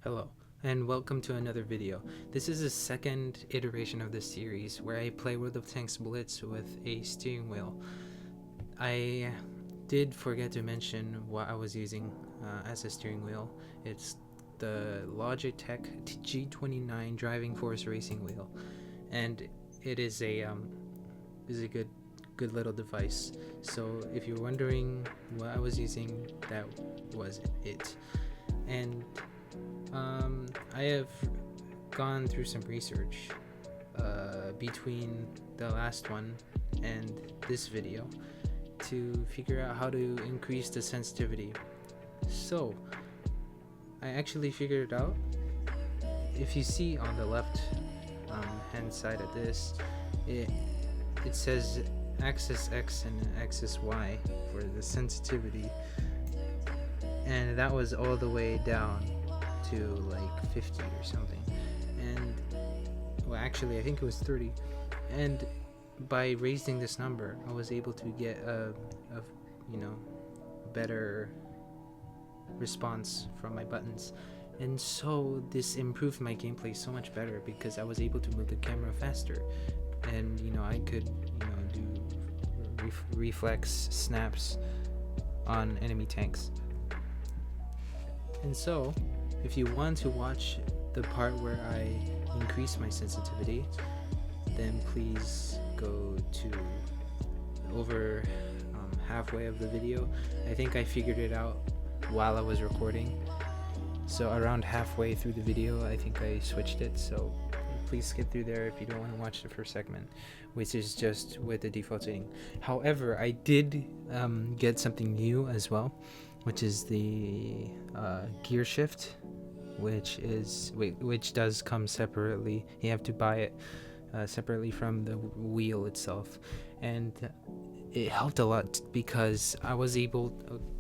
Hello, and welcome to another video. This is the second iteration of this series where I play World of Tanks Blitz with a steering wheel. I did forget to mention what I was using as a steering wheel. It's the Logitech G29 Driving Force Racing Wheel, and it is a good little device. So if you're wondering what I was using, that was it. And I have gone through some research between the last one and this video to figure out how to increase the sensitivity. So I actually figured it out. If you see on the left hand side of this, it says axis X and axis Y for the sensitivity, and that was all the way down to like 50 or something, and well, actually I think it was 30, and by raising this number I was able to get a better response from my buttons, and so this improved my gameplay so much better because I was able to move the camera faster, and I could do reflex snaps on enemy tanks. And so if you want to watch the part where I increase my sensitivity, then please go to over halfway of the video. I think I figured it out while I was recording, so around halfway through the video I think I switched it, so please skip through there if you don't want to watch the first segment, which is just with the default setting. However, I did get something new as well, which is the gear shift, which does come separately. You have to buy it separately from the wheel itself, and it helped a lot because I was able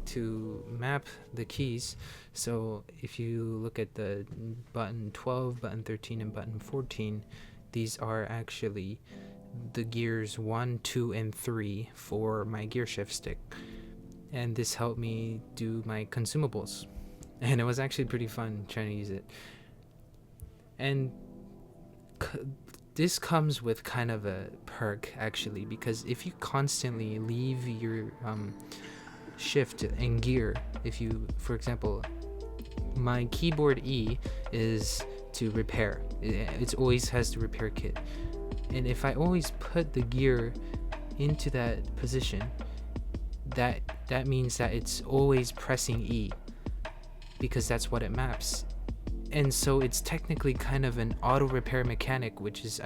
to map the keys. So if you look at the button 12, button 13, and button 14, these are actually the gears 1, 2, and 3 for my gear shift stick, and this helped me do my consumables, and it was actually pretty fun trying to use it. And this comes with kind of a perk actually, because if you constantly leave your shift in gear, if you, for example, my keyboard E is to repair, it always has the repair kit, and if I always put the gear into that position, that means that it's always pressing E, because that's what it maps. And so it's technically kind of an auto repair mechanic, which is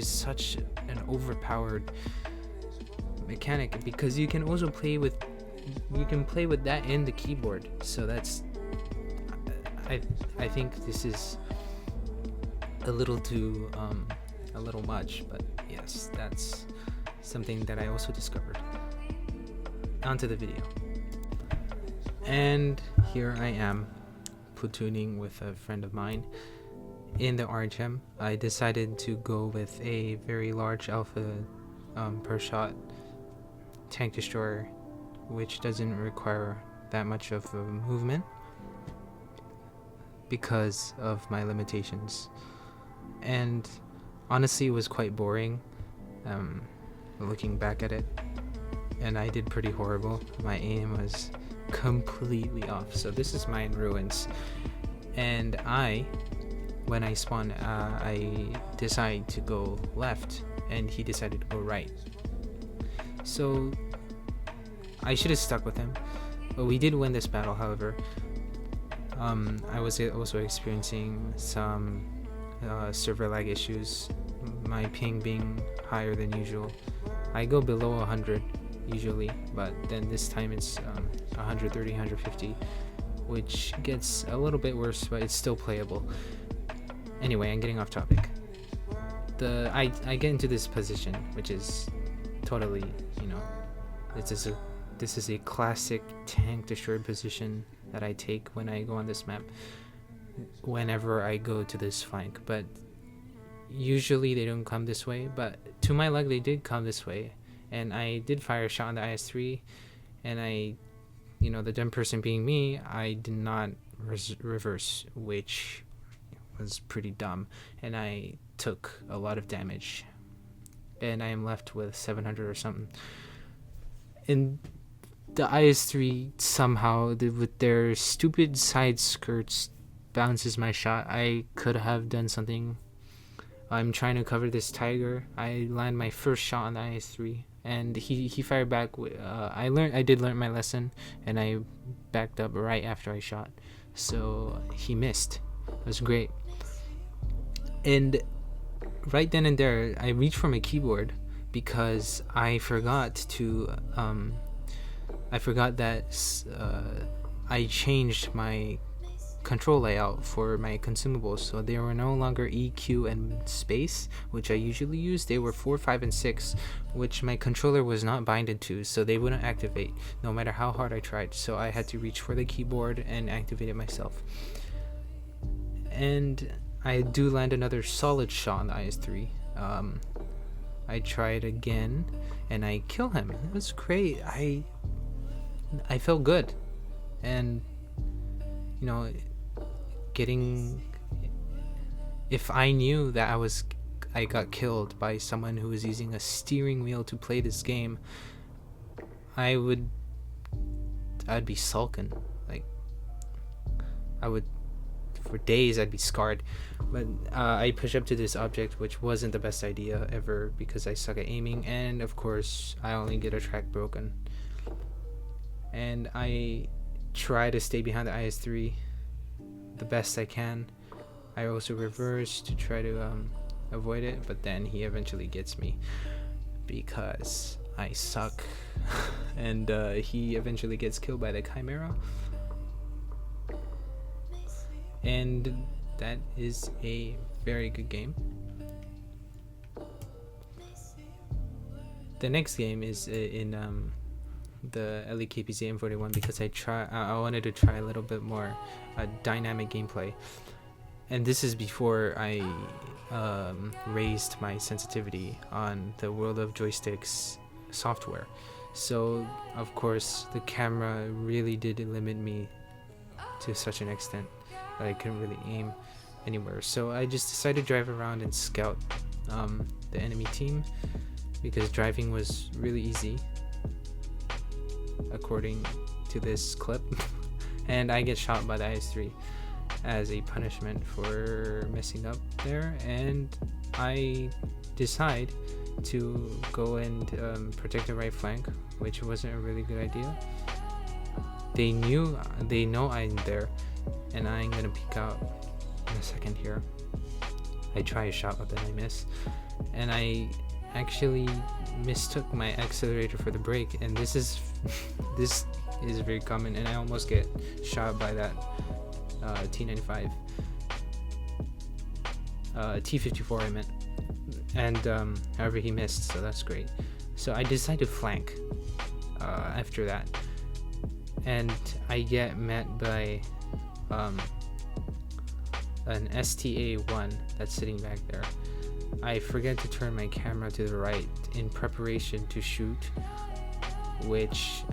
such an overpowered mechanic, because you can also play with that in the keyboard. So that's I think this is a little much, but yes, that's something that I also discovered. Onto the video. And here I am platooning with a friend of mine in the RHM. I decided to go with a very large alpha per shot tank destroyer, which doesn't require that much of a movement because of my limitations. And honestly, it was quite boring looking back at it, and I did pretty horrible. My aim was completely off. So this is mine ruins, and when I spawn, I decide to go left and he decided to go right. So I should have stuck with him, but we did win this battle. However, I was also experiencing some server lag issues, my ping being higher than usual. I go below 100 usually, but then this time it's 130, 150, which gets a little bit worse, but it's still playable. Anyway, I'm getting off topic. I get into this position, which is totally, this is a classic tank destroyer position that I take when I go on this map, whenever I go to this flank. But usually they don't come this way, but to my luck they did come this way, and I did fire a shot on the IS-3, and the dumb person being me, I did not reverse, which was pretty dumb, and I took a lot of damage, and I am left with 700 or something. And the IS-3 somehow, with their stupid side skirts, bounces my shot. I could have done something. I'm trying to cover this tiger. I land my first shot on the IS-3, and he fired back. I did learn my lesson, and I backed up right after I shot. So he missed. It was great. And right then and there, I reached for my keyboard because I forgot that I changed my control layout for my consumables, so they were no longer EQ and space, which I usually use. They were 4, 5, and 6, which my controller was not binded to, so they wouldn't activate no matter how hard I tried. So I had to reach for the keyboard and activate it myself. And I do land another solid shot on the IS-3. I tried again and I kill him. It was great. I felt good, and you know, if I knew that I got killed by someone who was using a steering wheel to play this game, I'd be sulking. Like, for days I'd be scarred. But I push up to this object, which wasn't the best idea ever because I suck at aiming, and of course I only get a track broken. And I try to stay behind the IS-3 the best I can. I also reverse to try to avoid it, but then he eventually gets me because I suck. And he eventually gets killed by the Chimera. And that is a very good game. The next game is in the LEKPZ M41 because I wanted to try a little bit more dynamic gameplay, and this is before I raised my sensitivity on the World of Joysticks software. So of course the camera really did limit me to such an extent that I couldn't really aim anywhere. So I just decided to drive around and scout the enemy team because driving was really easy according to this clip. And I get shot by the IS-3 as a punishment for messing up there, and I decide to go and protect the right flank, which wasn't a really good idea. They know I'm there, and I'm gonna peek out in a second here. I try a shot, but then I miss, and I actually mistook my accelerator for the brake, and this is very common, and I almost get shot by that T95 T54 I meant, and however he missed, so that's great. So I decide to flank after that, and I get met by an STA-1 that's sitting back there. I forget to turn my camera to the right in preparation to shoot, which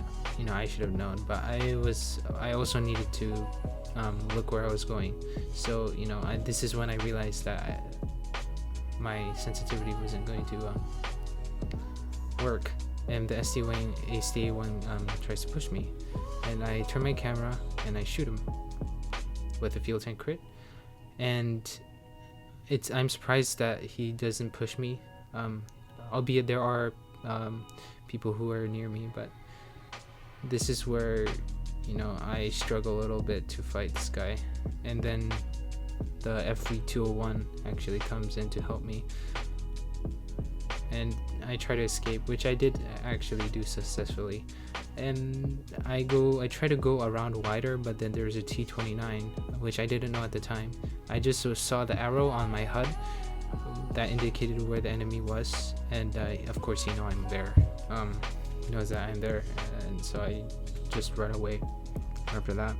I should have known, but I also needed to look where I was going. So this is when I realized that my sensitivity wasn't going to work, and the STA-1 tries to push me, and I turn my camera and I shoot him with a fuel tank crit, and I'm surprised that he doesn't push me, albeit there are people who are near me, but this is where I struggle a little bit to fight this guy. And then the FV201 actually comes in to help me, and I try to escape, which I did actually do successfully. And I try to go around wider, but then there's a T29, which I didn't know at the time. I just saw the arrow on my HUD that indicated where the enemy was, and of course I'm there. He knows that I'm there, and so I just run away after that.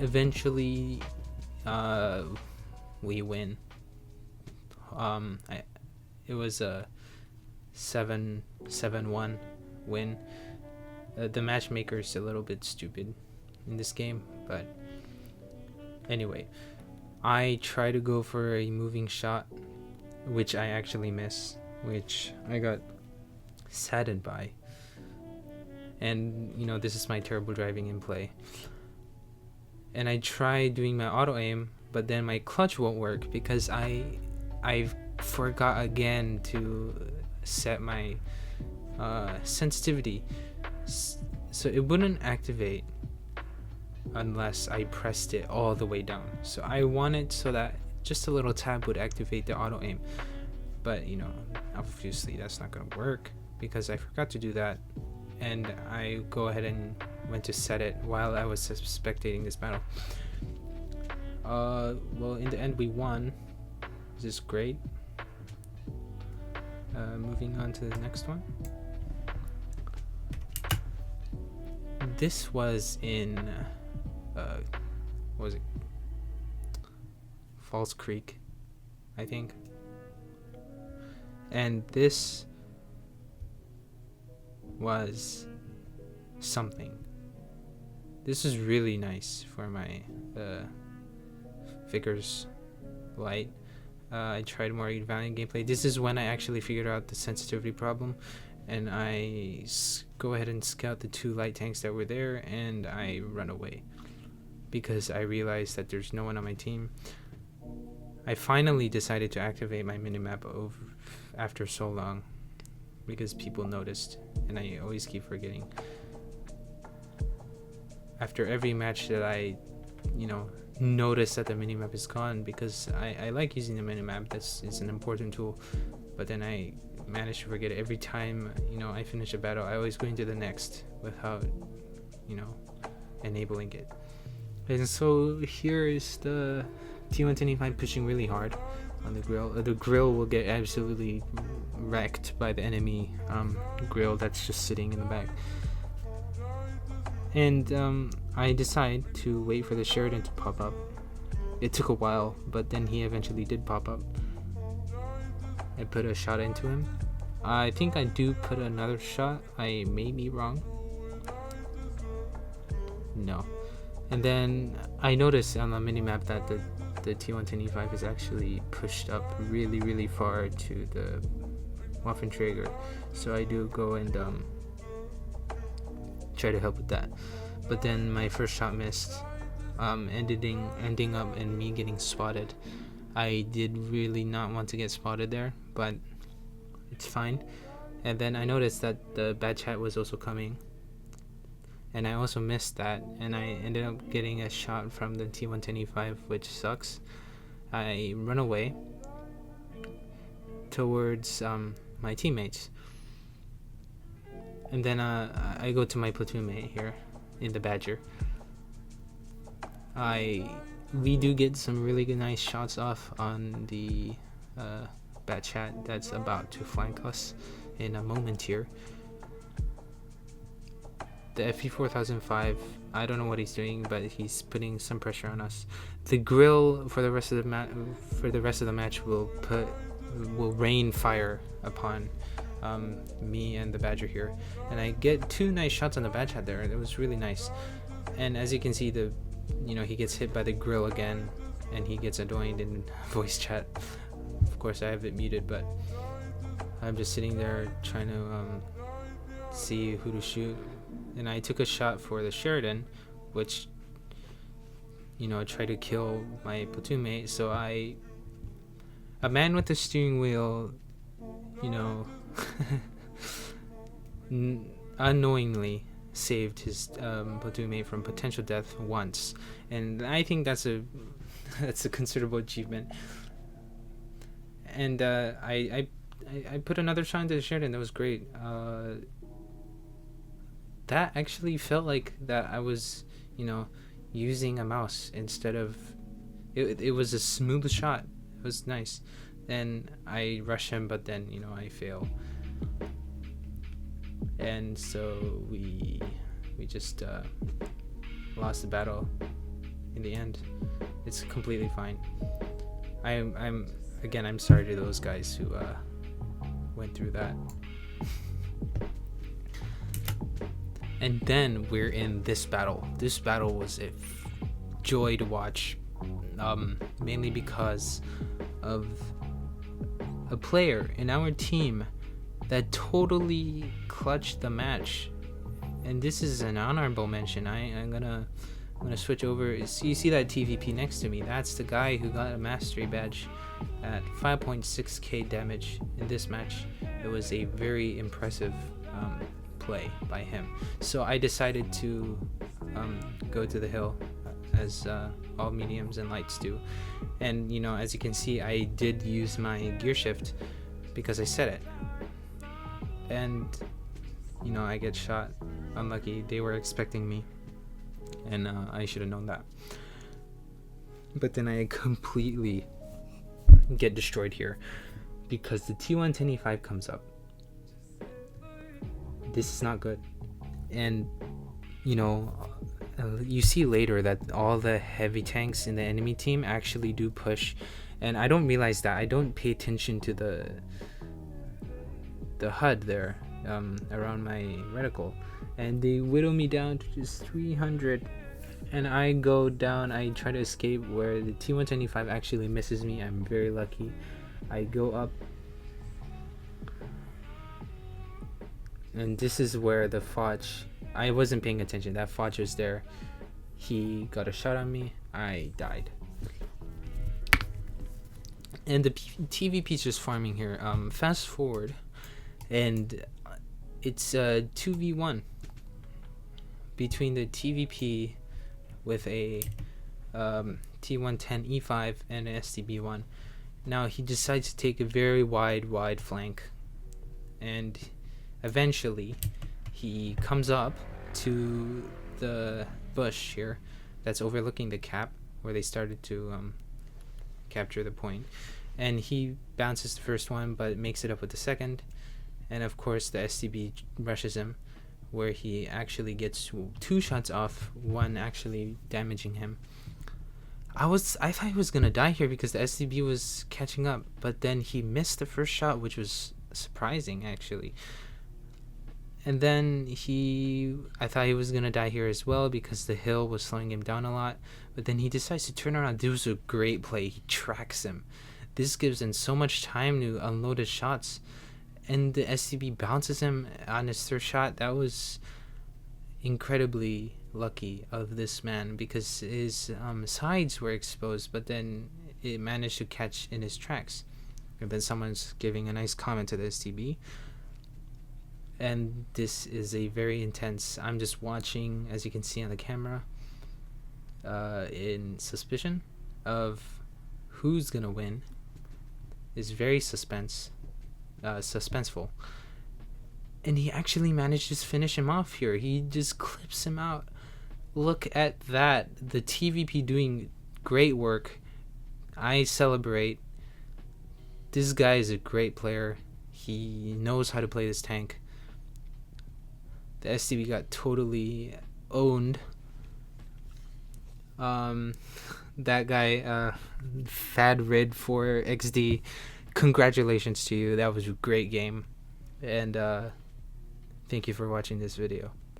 Eventually we win. It was a 7-1 win. The matchmaker is a little bit stupid. in this game. But anyway, I try to go for a moving shot, which I actually miss, which I got saddened by. And you know, this is my terrible driving in play. And I try doing my auto aim, but then my clutch won't work because I forgot again to set my sensitivity, so it wouldn't activate unless I pressed it all the way down. So I wanted so that just a little tab would activate the auto aim, but you know, obviously that's not gonna work because I forgot to do that, and I go ahead and went to set it while I was spectating this battle. Well, in the end we won. This is great. Moving on to the next one. This was in what was it? Falls Creek, I think. And this was something. This is really nice for my figures light. I tried more Valiant gameplay. This is when I actually figured out the sensitivity problem, and I go ahead and scout the 2 light tanks that were there, and I run away because I realized that there's no one on my team. I finally decided to activate my minimap after so long because people noticed, and I always keep forgetting. After every match that I, you know, notice that the minimap is gone, because I like using the minimap. It's an important tool, but then I manage to forget it every time. You know, I finish a battle, I always go into the next without, you know, enabling it. And so here is the T125 pushing really hard on the grill. The grill will get absolutely wrecked by the enemy grill that's just sitting in the back. And I decide to wait for the Sheridan to pop up. It took a while, but then he eventually did pop up. I put a shot into him. I think I do put another shot. I may be wrong. No. And then I noticed on the minimap that the T125 is actually pushed up really far to the Waffenträger. So I do go and try to help with that, but then my first shot missed, ending up in me getting spotted. I did really not want to get spotted there, but it's fine. And then I noticed that the bad chat was also coming, and I also missed that, and I ended up getting a shot from the T125, which sucks. I run away towards my teammates. And then I go to my platoon mate here in the Badger. We do get some really good nice shots off on the Bat Chat that's about to flank us in a moment here. The FE4005, I don't know what he's doing, but he's putting some pressure on us. The grill for the rest of the match will rain fire upon me and the Badger here, and I get 2 nice shots on the Bad Chat there. It was really nice. And as you can see, he gets hit by the grill again, and he gets annoyed in voice chat. Of course, I have it muted, but I'm just sitting there trying to see who to shoot. And I took a shot for the Sheridan, which, tried to kill my platoon mate. So a man with the steering wheel, unknowingly saved his platoon mate from potential death once, and I think that's a considerable achievement. And I put another shot into the Sheridan. That was great. That actually felt like that I was using a mouse instead of it was a smooth shot. It was nice. Then I rush him, but then I fail, and so we just lost the battle in the end. It's completely fine. I'm sorry to those guys who went through that. And then we're in this battle. This battle was a joy to watch, mainly because of a player in our team that totally clutched the match. And this is an honorable mention. I'm gonna switch over. You see that TVP next to me? That's the guy who got a mastery badge at 5.6k damage in this match. It was a very impressive play by him. So I decided to go to the hill, as all mediums and lights do. And as you can see, I did use my gear shift because I said it. And I get shot. Unlucky. They were expecting me, and I should have known that. But then I completely get destroyed here because the T110E5 comes up. This is not good. And you see later that all the heavy tanks in the enemy team actually do push, and I don't realize that. I don't pay attention to the HUD there around my reticle, and they whittle me down to just 300, and I go down. I try to escape where the T125 actually misses me. I'm very lucky. I go up, and this is where the Foch, I wasn't paying attention. That Foch was there. He got a shot on me. I died. And the TVP's just farming here. Fast forward, and it's 2v1 between the TVP with a T110E5 and an STB1. Now he decides to take a very wide flank, and eventually he comes up to the bush here that's overlooking the cap where they started to capture the point, and he bounces the first one but makes it up with the second, and of course the STB rushes him, where he actually gets 2 shots off, one actually damaging him. I thought he was gonna die here because the STB was catching up, but then he missed the first shot, which was surprising actually. And then I thought he was gonna die here as well because the hill was slowing him down a lot, but then he decides to turn around. This was a great play. He tracks him. This gives him so much time to unload his shots, and the SCB bounces him on his third shot. That was incredibly lucky of this man because his sides were exposed, but then it managed to catch in his tracks. And then someone's giving a nice comment to the STB. And this is a very intense. I'm just watching, as you can see on the camera, in suspicion of who's gonna win. Is very suspenseful, and he actually managed to finish him off here. He just clips him out. Look at that. The TVP doing great work. I celebrate. This guy is a great player. He knows how to play this tank. The STB got totally owned. That guy, Fadrid for XD, congratulations to you. That was a great game. And thank you for watching this video.